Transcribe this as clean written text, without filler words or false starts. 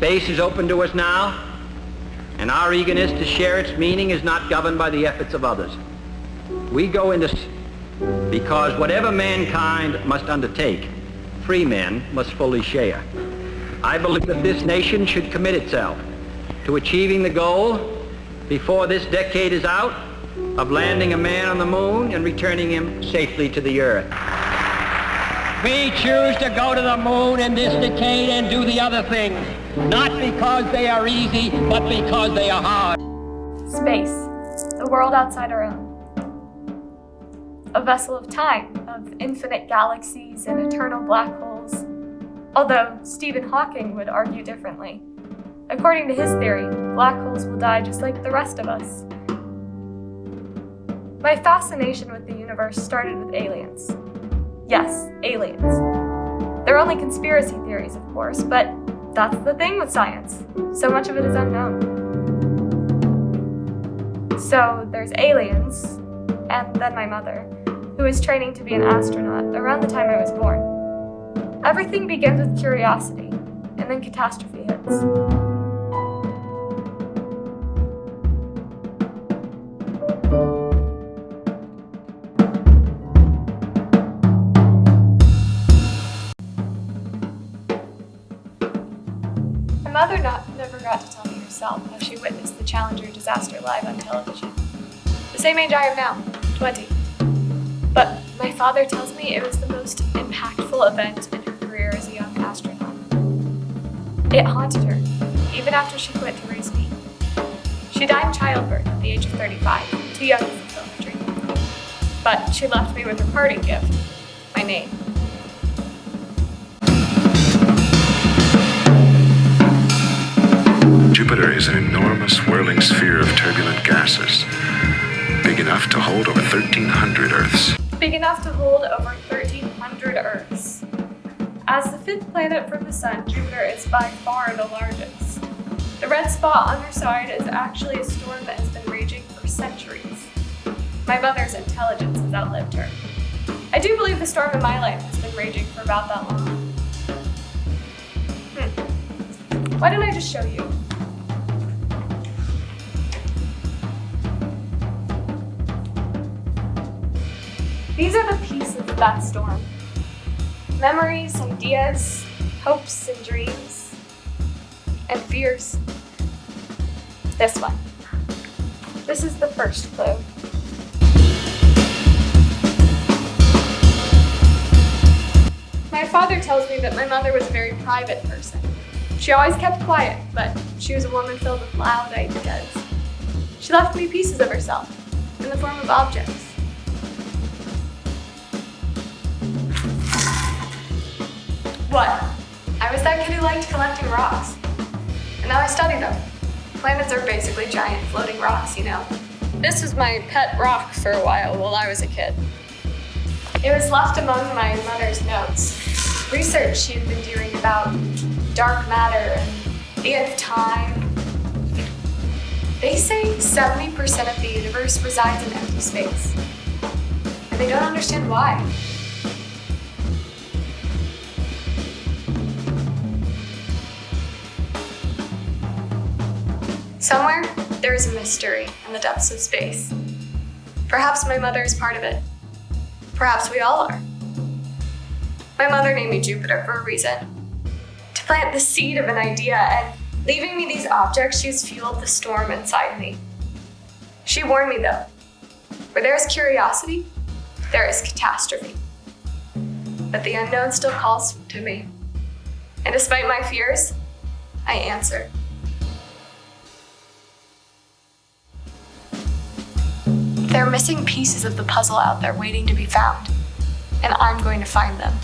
Space is open to us now, and our eagerness to share its meaning is not governed by the efforts of others. We go into because whatever mankind must undertake, free men must fully share. I believe that this nation should commit itself to achieving the goal before this decade is out of landing a man on the moon and returning him safely to the earth. We choose to go to the moon in this decade and do the other things, not because they are easy, but because they are hard. Space, the world outside our own. A vessel of time, of infinite galaxies and eternal black holes. Although Stephen Hawking would argue differently. According to his theory, black holes will die just like the rest of us. My fascination with the universe started with aliens. Yes, aliens. They're only conspiracy theories, of course, but that's the thing with science. So much of it is unknown. So there's aliens, and then my mother, who was training to be an astronaut around the time I was born. Everything begins with curiosity, and then catastrophe hits. My mother never got to tell me herself how she witnessed the Challenger disaster live on television. The same age I am now, 20. But my father tells me it was the most impactful event in her career as a young astronaut. It haunted her, even after she quit to raise me. She died in childbirth at the age of 35, too young to fulfill her dream. But she left me with her parting gift, my name. Jupiter is an enormous whirling sphere of turbulent gases, big enough to hold over 1,300 Earths. Big enough to hold over 1,300 Earths. As the fifth planet from the Sun, Jupiter is by far the largest. The red spot on her side is actually a storm that has been raging for centuries. My mother's intelligence has outlived her. I do believe the storm in my life has been raging for about that long. Why don't I just show you? These are the pieces of that storm. Memories, ideas, hopes and dreams, and fears. This one. This is the first clue. My father tells me that my mother was a very private person. She always kept quiet, but she was a woman filled with loud ideas. She left me pieces of herself in the form of objects. What? I was that kid who liked collecting rocks. And now I study them. Planets are basically giant floating rocks, you know. This was my pet rock for a while I was a kid. It was left among my mother's notes. Research she had been doing about dark matter and the end of time. They say 70% of the universe resides in empty space. And they don't understand why. Somewhere, there is a mystery in the depths of space. Perhaps my mother is part of it. Perhaps we all are. My mother named me Jupiter for a reason. To plant the seed of an idea, and leaving me these objects, she has fueled the storm inside me. She warned me though, where there is curiosity, there is catastrophe. But the unknown still calls to me. And despite my fears, I answer. There are missing pieces of the puzzle out there waiting to be found, and I'm going to find them.